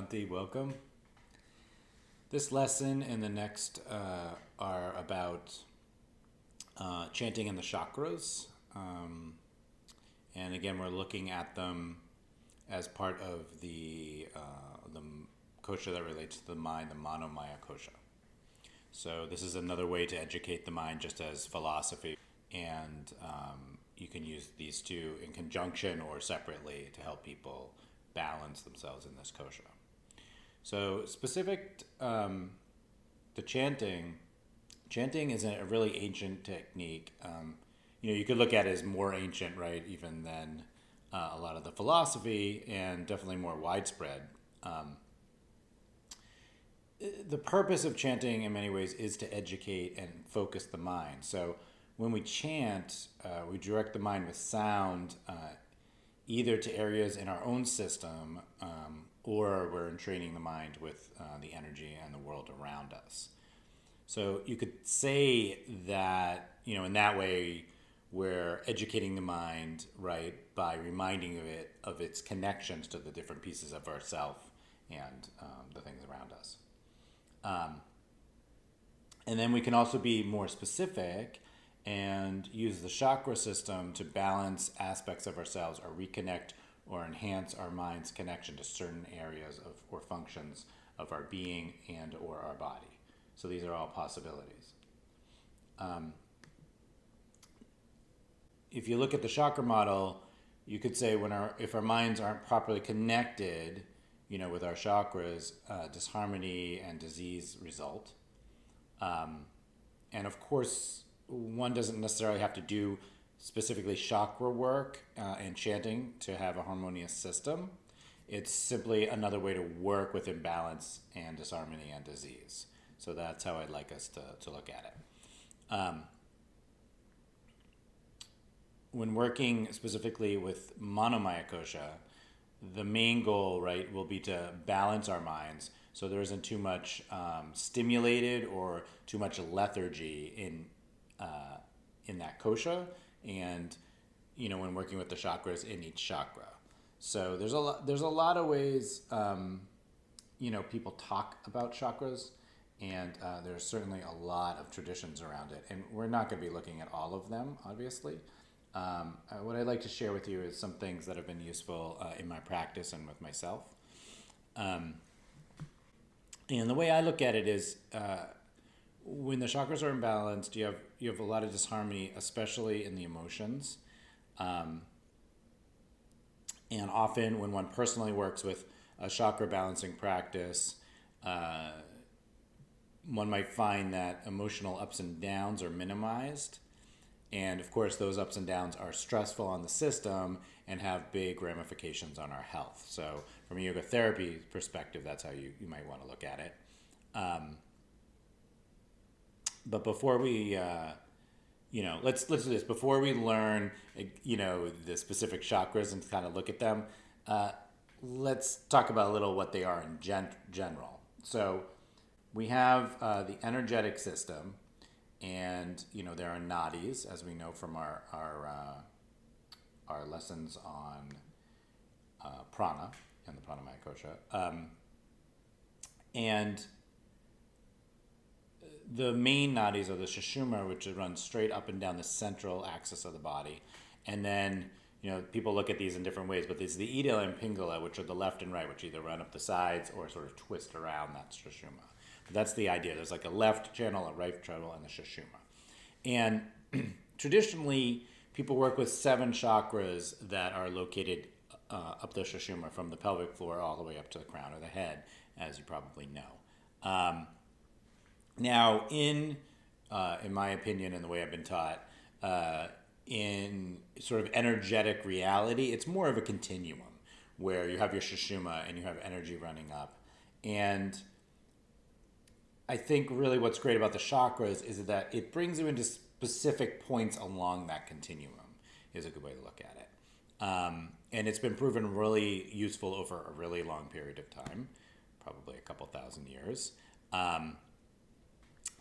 Shanti, welcome. This lesson and the next are about chanting in the chakras. And again, we're looking at them as part of the kosha that relates to the mind, the manomaya kosha. So this is another way to educate the mind just as philosophy. And you can use these two in conjunction or separately to help people balance themselves in this kosha. So specific to chanting is a really ancient technique. You could look at it as more ancient, right, even than a lot of the philosophy, and definitely more widespread. The purpose of chanting in many ways is to educate and focus the mind. So when we chant, we direct the mind with sound, either to areas in our own system, or we're entraining the mind with the energy and the world around us. So you could say that, in that way, we're educating the mind, right, by reminding it of its connections to the different pieces of ourself and the things around us. And then we can also be more specific and use the chakra system to balance aspects of ourselves or reconnect or enhance our mind's connection to certain areas of or functions of our being and or our body. So these are all possibilities. If you look at the chakra model, you could say if our minds aren't properly connected, with our chakras, disharmony and disease result. And of course, one doesn't necessarily have to do specifically chakra work and chanting to have a harmonious system. It's simply another way to work with imbalance and disharmony and disease. So that's how I'd like us to look at it. When working specifically with manomaya kosha, the main goal, right, will be to balance our minds so there isn't too much stimulated or too much lethargy in that kosha, and when working with the chakras in each chakra. So there's a lot of ways people talk about chakras, and there's certainly a lot of traditions around it, and we're not going to be looking at all of them, obviously. What I'd like to share with you is some things that have been useful in my practice and with myself. And the way I look at it is when the chakras are imbalanced, you have a lot of disharmony, especially in the emotions. And often when one personally works with a chakra balancing practice, one might find that emotional ups and downs are minimized. And of course, those ups and downs are stressful on the system and have big ramifications on our health. So from a yoga therapy perspective, that's how you might want to look at it. But before we, let's do this. Before we learn, the specific chakras and kind of look at them, let's talk about a little what they are in general. So we have the energetic system. And there are nadis, as we know from our lessons on prana and the pranamaya kosha. And the main nadis are the sushumna, which runs straight up and down the central axis of the body. And then people look at these in different ways, but there's the Ida and Pingala, which are the left and right, which either run up the sides or sort of twist around that sushumna. That's the idea. There's like a left channel, a right channel, and a sushumna. And traditionally, people work with 7 chakras that are located up the sushumna from the pelvic floor all the way up to the crown of the head, as you probably know. Now, in my opinion and the way I've been taught, in sort of energetic reality, it's more of a continuum where you have your sushumna and you have energy running up. And I think really what's great about the chakras is that it brings you into specific points along that continuum, is a good way to look at it. And it's been proven really useful over a really long period of time, probably a couple thousand years.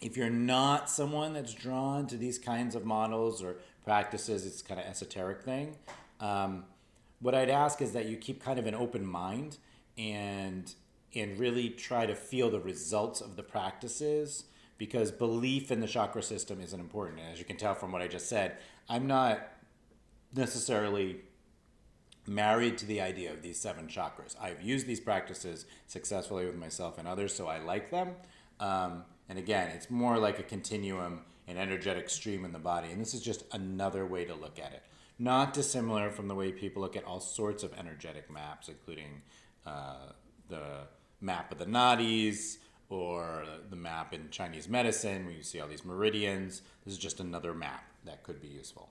If you're not someone that's drawn to these kinds of models or practices, it's kind of esoteric thing. What I'd ask is that you keep kind of an open mind and and really try to feel the results of the practices, because belief in the chakra system isn't important. And as you can tell from what I just said, I'm not necessarily married to the idea of these 7 chakras. I've used these practices successfully with myself and others, so I like them. And again, it's more like a continuum, an energetic stream in the body. And this is just another way to look at it. Not dissimilar from the way people look at all sorts of energetic maps, including the map of the nadis, or the map in Chinese medicine, where you see all these meridians. This is just another map that could be useful.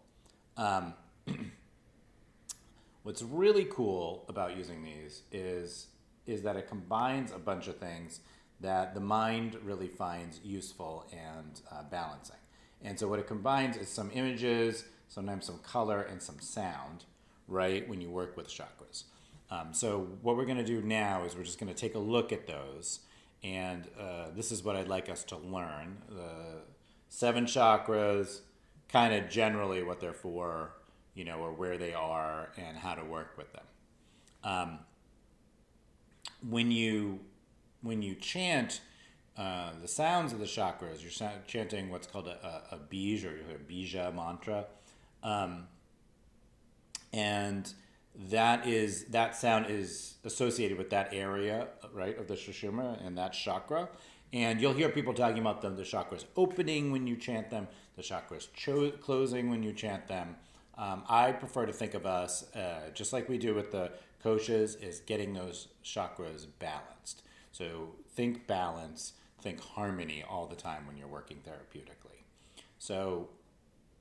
What's really cool about using these is that it combines a bunch of things that the mind really finds useful and balancing. And so what it combines is some images, sometimes some color, and some sound, right, when you work with chakras. So what we're going to do now is we're just going to take a look at those. And this is what I'd like us to learn. The 7 chakras, kind of generally what they're for, or where they are and how to work with them. When you chant the sounds of the chakras, you're chanting what's called a bij, or a bija mantra. And that sound is associated with that area, right, of the sushumna and that chakra. And you'll hear people talking about the chakras opening when you chant them, the chakras closing when you chant them. I prefer to think of us, just like we do with the koshas, is getting those chakras balanced. So think balance, think harmony all the time when you're working therapeutically. So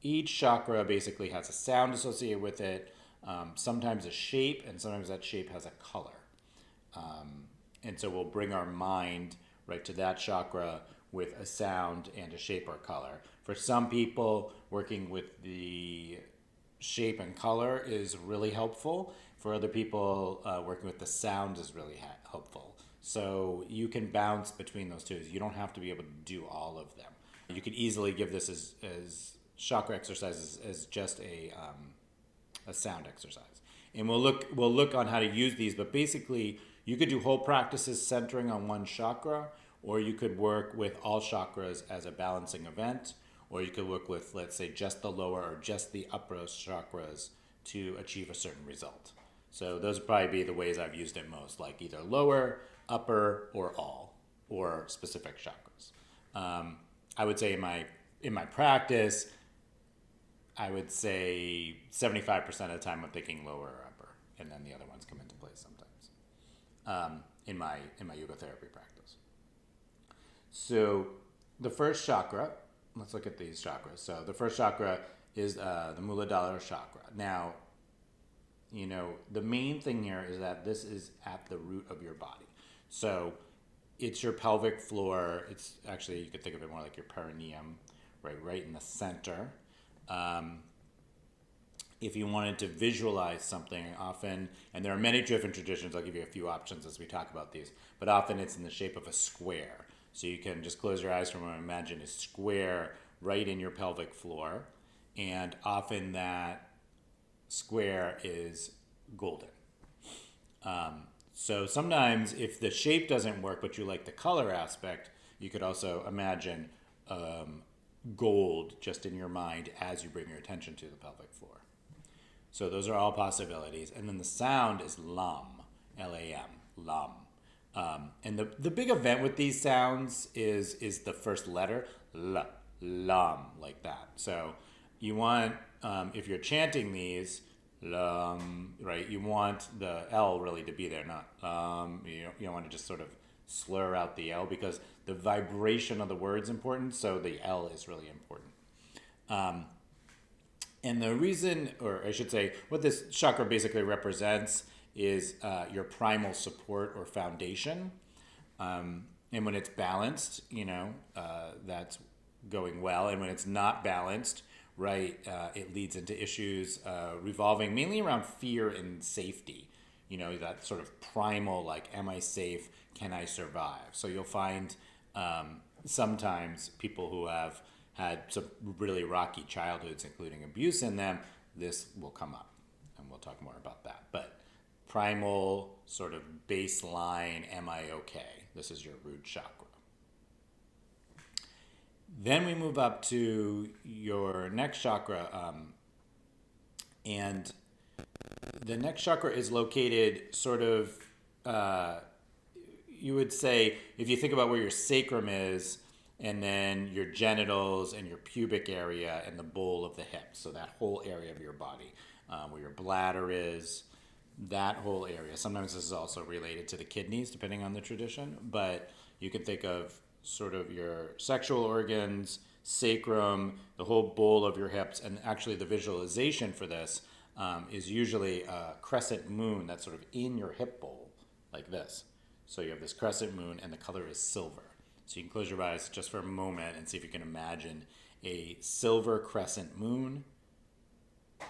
each chakra basically has a sound associated with it, sometimes a shape, and sometimes that shape has a color. And so we'll bring our mind right to that chakra with a sound and a shape or color. For some people, working with the shape and color is really helpful. For other people, working with the sound is really helpful. So you can bounce between those two. You don't have to be able to do all of them. You could easily give this as chakra exercises as just a sound exercise. And we'll look on how to use these, but basically you could do whole practices centering on one chakra, or you could work with all chakras as a balancing event, or you could work with, let's say, just the lower or just the upper chakras to achieve a certain result. So those would probably be the ways I've used it most, like either lower, upper, or all, or specific chakras. I would say in my practice, I would say 75% of the time I'm thinking lower or upper, and then the other ones come into place sometimes in my yoga therapy practice. So the first chakra, let's look at these chakras. So the first chakra is the Muladhara chakra. Now, the main thing here is that this is at the root of your body. So it's your pelvic floor. It's actually, you could think of it more like your perineum, right in the center. If you wanted to visualize something, often, and there are many different traditions, I'll give you a few options as we talk about these, but often it's in the shape of a square. So you can just close your eyes for a moment and imagine a square right in your pelvic floor, and often that square is golden. So sometimes if the shape doesn't work, but you like the color aspect, you could also imagine gold just in your mind as you bring your attention to the pelvic floor. So those are all possibilities. And then the sound is lam, L-A-M, lam. And the big event with these sounds is the first letter, l, lam, like that. So you want, if you're chanting these, lam, right, you want the L really to be there, not you don't want to just sort of slur out the L, because the vibration of the word is important, so the L is really important. And the reason, or I should say, what this chakra basically represents is your primal support or foundation. And when it's balanced, that's going well. And when it's not balanced, right, it leads into issues revolving mainly around fear and safety. That sort of primal, like, am I safe? Can I survive? So you'll find sometimes people who have had some really rocky childhoods, including abuse in them, this will come up. And we'll talk more about that. But primal sort of baseline, am I okay? This is your root chakra. Then we move up to your next chakra, and the next chakra is located sort of, you would say, if you think about where your sacrum is, and then your genitals and your pubic area and the bowl of the hips, so that whole area of your body, where your bladder is, that whole area. Sometimes this is also related to the kidneys, depending on the tradition, but you can think of sort of your sexual organs, sacrum, the whole bowl of your hips, and actually the visualization for this is usually a crescent moon that's sort of in your hip bowl, like this. So you have this crescent moon, and the color is silver. So you can close your eyes just for a moment and see if you can imagine a silver crescent moon,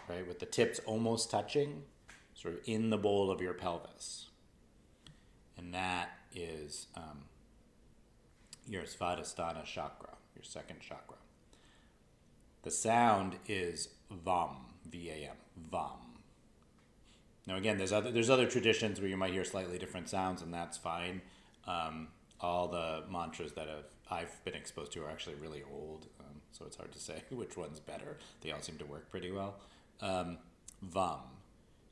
right, with the tips almost touching, sort of in the bowl of your pelvis. And that is your Swadhisthana chakra, your second chakra. The sound is vam, V-A-M, vam. Now again, there's other traditions where you might hear slightly different sounds, and that's fine. All the mantras that I've been exposed to are actually really old, so it's hard to say which one's better. They all seem to work pretty well. Vam.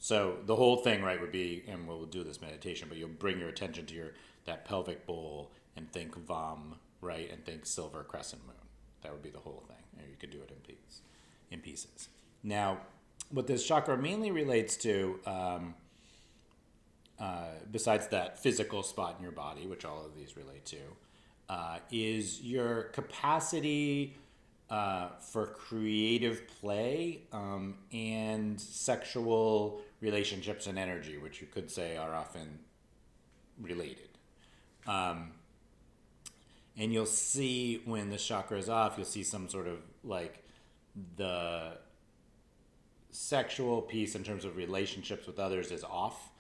So the whole thing, right, would be, and we'll do this meditation, but you'll bring your attention to that pelvic bowl and think vam, right, and think silver crescent moon. That would be the whole thing, and you could do it in pieces. Now, what this chakra mainly relates to, besides that physical spot in your body, which all of these relate to, is your capacity for creative play and sexual relationships and energy, which you could say are often related. And you'll see when the chakra is off, you'll see some sort of like the sexual piece in terms of relationships with others is off.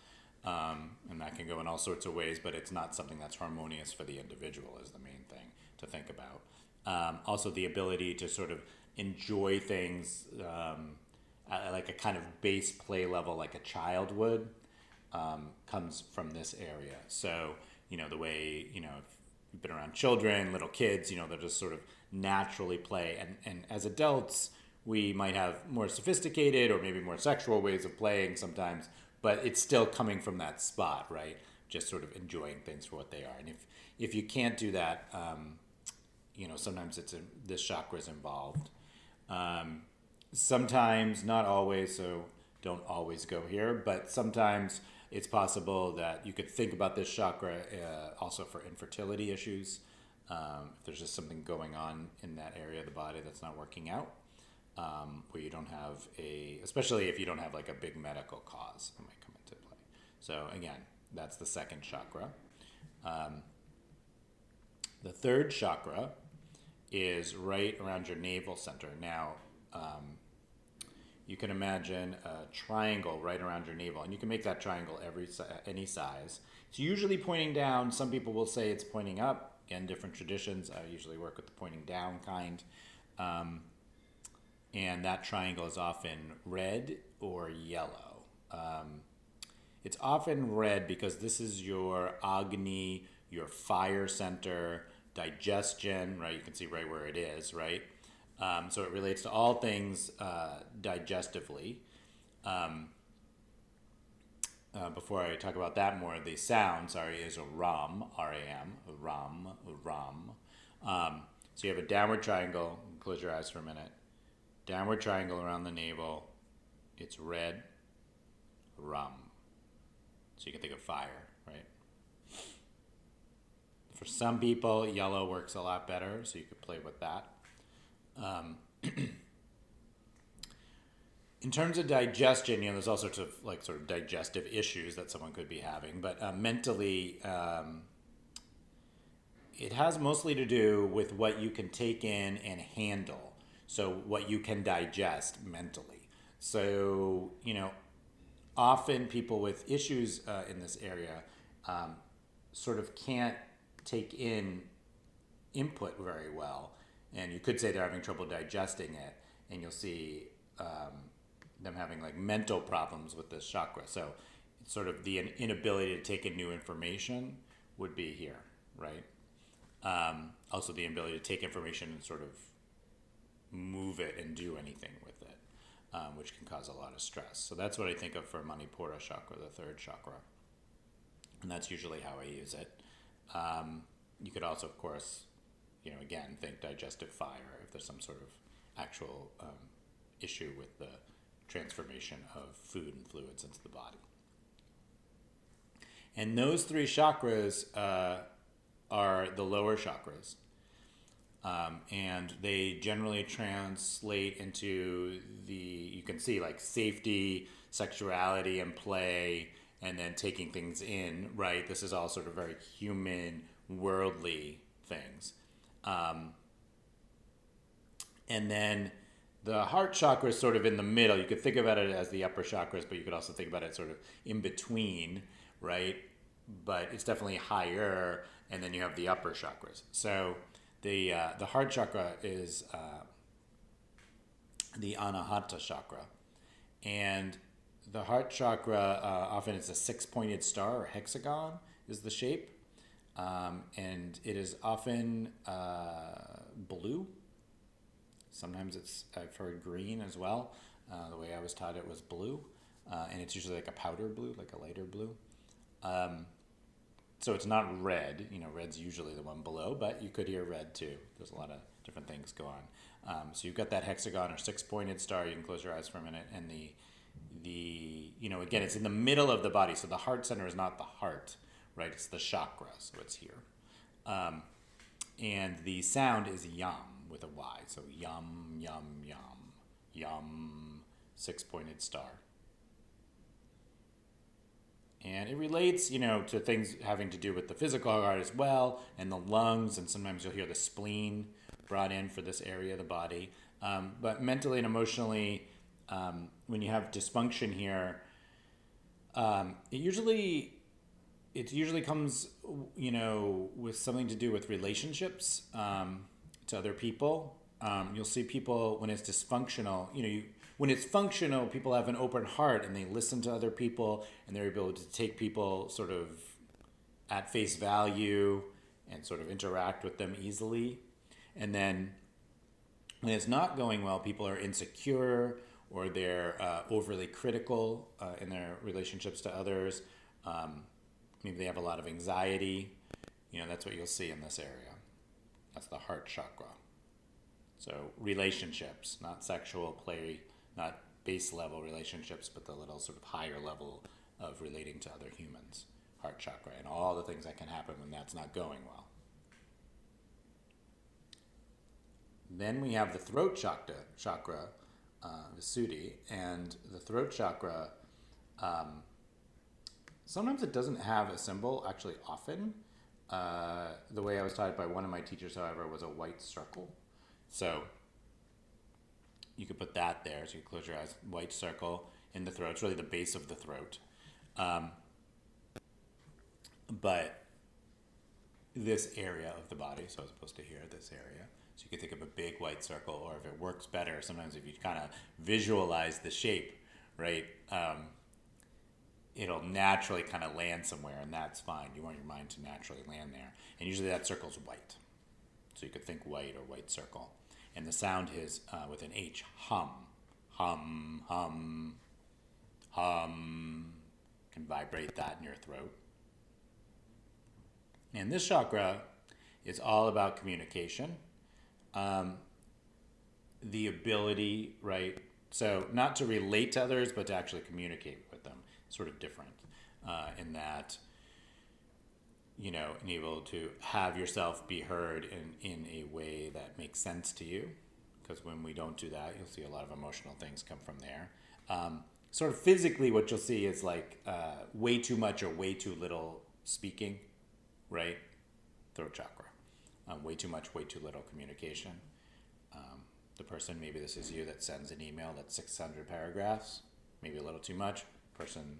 And that can go in all sorts of ways, but it's not something that's harmonious for the individual is the main thing to think about. Also the ability to sort of enjoy things at like a kind of base play level like a child would comes from this area. So, the way, if you've been around children, little kids, they'll just sort of naturally play. And as adults, we might have more sophisticated or maybe more sexual ways of playing sometimes, but it's still coming from that spot, right? Just sort of enjoying things for what they are. And if you can't do that, sometimes this chakra is involved. Sometimes, not always, so don't always go here, but sometimes it's possible that you could think about this chakra also for infertility issues. If there's just something going on in that area of the body that's not working out, where you don't have especially if you don't have like a big medical cause, it might come into play. So again, that's the second chakra. The third chakra is right around your navel center. Now, you can imagine a triangle right around your navel, and you can make that triangle any size. It's usually pointing down. Some people will say it's pointing up. Again, different traditions. I usually work with the pointing down kind. And that triangle is often red or yellow. It's often red because this is your Agni, your fire center, digestion, right? You can see right where it is, right? So it relates to all things digestively. Before I talk about that more, the sound, is a ram, R-A-M, ram, ram. So you have a downward triangle. Close your eyes for a minute. Downward triangle around the navel. It's red, ram. So you can think of fire, right? For some people, yellow works a lot better, so you could play with that. In terms of digestion, there's all sorts of sort of digestive issues that someone could be having, but mentally, it has mostly to do with what you can take in and handle. So what you can digest mentally. So, often people with issues in this area sort of can't take in input very well. And you could say they're having trouble digesting it. And you'll see them having mental problems with this chakra. So sort of the inability to take in new information would be here, right? Also the inability to take information and sort of move it and do anything with it, which can cause a lot of stress. So that's what I think of for Manipura chakra, the third chakra. And that's usually how I use it. You could also, of course, again, think digestive fire if there's some sort of actual issue with the transformation of food and fluids into the body. And those three chakras are the lower chakras. And they generally translate into you can see like safety, sexuality, and play, and then taking things in, right? This is all sort of very human, worldly things. And then the heart chakra is sort of in the middle. You could think about it as the upper chakras, but you could also think about it sort of in between, right? But it's definitely higher, and then you have the upper chakras. So the heart chakra is the Anahata chakra. And the heart chakra, often it's a six-pointed star or hexagon is the shape. And it is often blue. Sometimes I've heard green as well. The way I was taught it was blue. And it's usually like a powder blue, like a lighter blue. So it's not red. Red's usually the one below, but you could hear red too. There's a lot of different things go on. So you've got that hexagon or six-pointed star. You can close your eyes for a minute. And again, it's in the middle of the body. So the heart center is not the heart, right? It's the chakra, so it's here. And the sound is yam with a Y. So yum, yum, yum, yum, six-pointed star. And it relates, to things having to do with the physical heart as well, and the lungs, and sometimes you'll hear the spleen brought in for this area of the body. But mentally and emotionally, when you have dysfunction here, it usually comes, with something to do with relationships to other people. You'll see people when it's dysfunctional, when it's functional, people have an open heart and they listen to other people and they're able to take people sort of at face value and sort of interact with them easily. And then when it's not going well, people are insecure or they're overly critical in their relationships to others. Maybe they have a lot of anxiety. That's what you'll see in this area. That's the heart chakra. So relationships, not sexual play, not base level relationships, but the little sort of higher level of relating to other humans. Heart chakra and all the things that can happen when that's not going well. Then we have the throat chakra, Visuddha, and the throat chakra, sometimes it doesn't have a symbol, actually often. The way I was taught by one of my teachers, however, was a white circle. So you could put that there, so you close your eyes, white circle in the throat. It's really the base of the throat. But this area of the body, so as opposed to here, this area. So you could think of a big white circle, or if it works better, sometimes if you kind of visualize the shape, right, it'll naturally kind of land somewhere, and that's fine. You want your mind to naturally land there. And usually that circle's white. So you could think white or white circle. And the sound is with an H, hum, hum, hum, hum. You can vibrate that in your throat. And this chakra is all about communication. The ability, right? So not to relate to others, but to actually communicate with them. Sort of different in that, and able to have yourself be heard in a way that makes sense to you. Because when we don't do that, you'll see a lot of emotional things come from there. Sort of physically, what you'll see is like way too much or way too little speaking, right? Throat chakra. Way too much, way too little communication. The person, maybe this is you, that sends an email that's 600 paragraphs, maybe a little too much. Person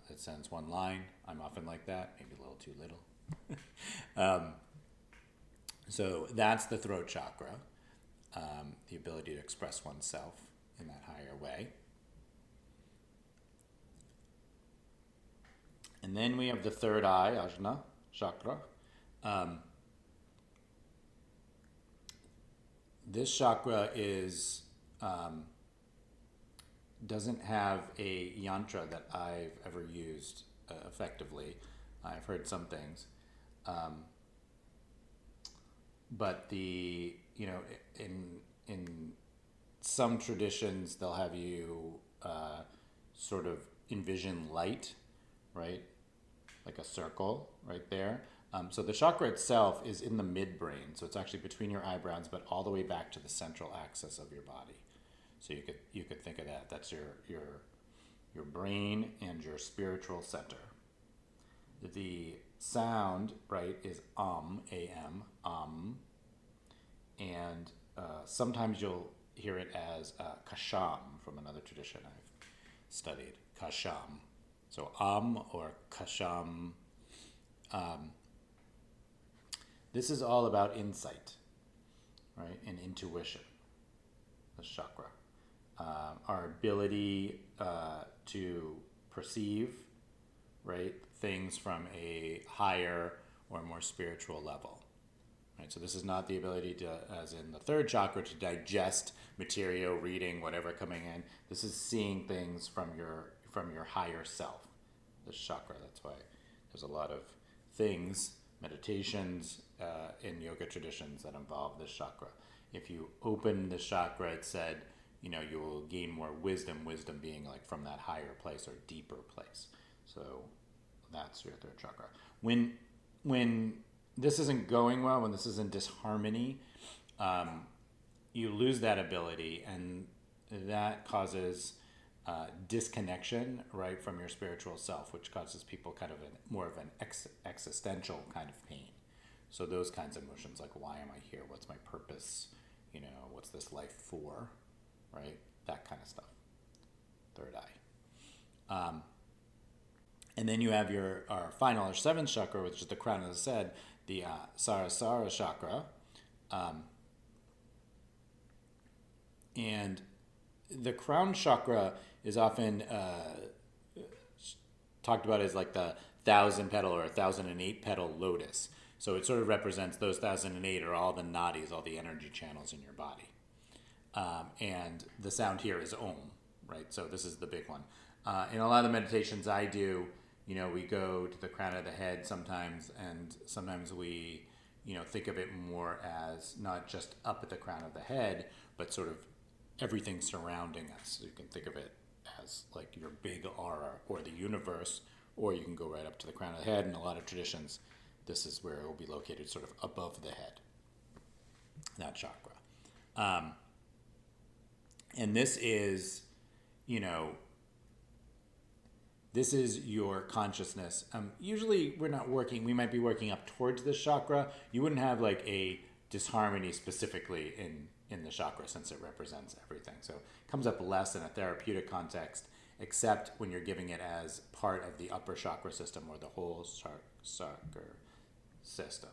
that sends one line, I'm often like that, maybe a little too little. So that's the throat chakra, the ability to express oneself in that higher way. And then we have the third eye, Ajna chakra. This chakra is doesn't have a yantra that I've ever used effectively. I've heard some things, but in some traditions they'll have you sort of envision light, right, like a circle right there. So the chakra itself is in the midbrain, so it's actually between your eyebrows, but all the way back to the central axis of your body. So you could think of that. That's your brain and your spiritual center. The sound, right, is A-M, and sometimes you'll hear it as kasham from another tradition I've studied, kasham. So or kasham. This is all about insight, right, and intuition, the chakra. Our ability to perceive, right, things from a higher or more spiritual level. Right? So this is not the ability to, as in the third chakra, to digest material, reading, whatever coming in. This is seeing things from your higher self, this chakra. That's why there's a lot of things, meditations, in yoga traditions that involve this chakra. If you open the chakra, it said, you will gain more wisdom, wisdom being like from that higher place or deeper place. So that's your third chakra. When this isn't going well, when this is in disharmony, you lose that ability, and that causes disconnection, right, from your spiritual self, which causes people kind of more of an existential kind of pain. So those kinds of emotions, like, why am I here? What's my purpose? What's this life for? Right? That kind of stuff. Third eye. And then you have our final, or seventh chakra, which is the crown, as I said, the Sahasrara chakra. And the crown chakra is often talked about as like the 1,000-petal or 1,008-petal lotus. So it sort of represents those 1,008 are all the nadis, all the energy channels in your body. And the sound here is Om, right? So this is the big one. In a lot of the meditations I do, we go to the crown of the head sometimes, and sometimes we, think of it more as not just up at the crown of the head, but sort of everything surrounding us. So you can think of it as like your big aura or the universe, or you can go right up to the crown of the head. In a lot of traditions, this is where it will be located, sort of above the head, that chakra. And this is, this is your consciousness. Usually we might be working up towards this chakra. You wouldn't have like a disharmony specifically in the chakra, since it represents everything. So it comes up less in a therapeutic context, except when you're giving it as part of the upper chakra system or the whole chakra system.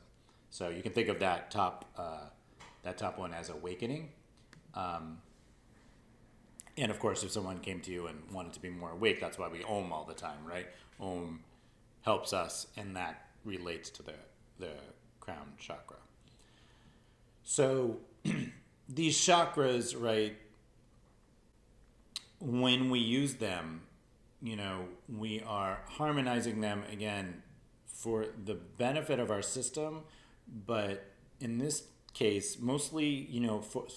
So you can think of that top one as awakening. And of course, if someone came to you and wanted to be more awake, that's why we Om all the time, right? Om helps us, and that relates to the crown chakra. So these chakras, right, when we use them, we are harmonizing them, again, for the benefit of our system, but in this case, mostly,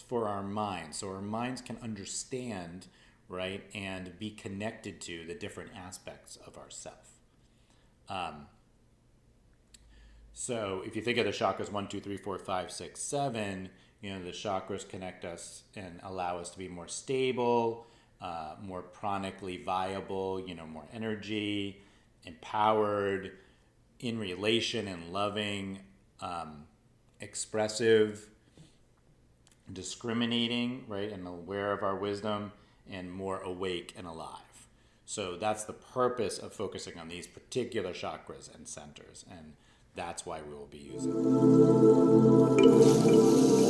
for our minds. So our minds can understand, right, and be connected to the different aspects of ourself. So if you think of the chakras 1, 2, 3, 4, 5, 6, 7, the chakras connect us and allow us to be more stable, more chronically viable, more energy, empowered, in relation and loving, expressive, discriminating, right, and aware of our wisdom, and more awake and alive. So that's the purpose of focusing on these particular chakras and centers, and that's why we will be using them.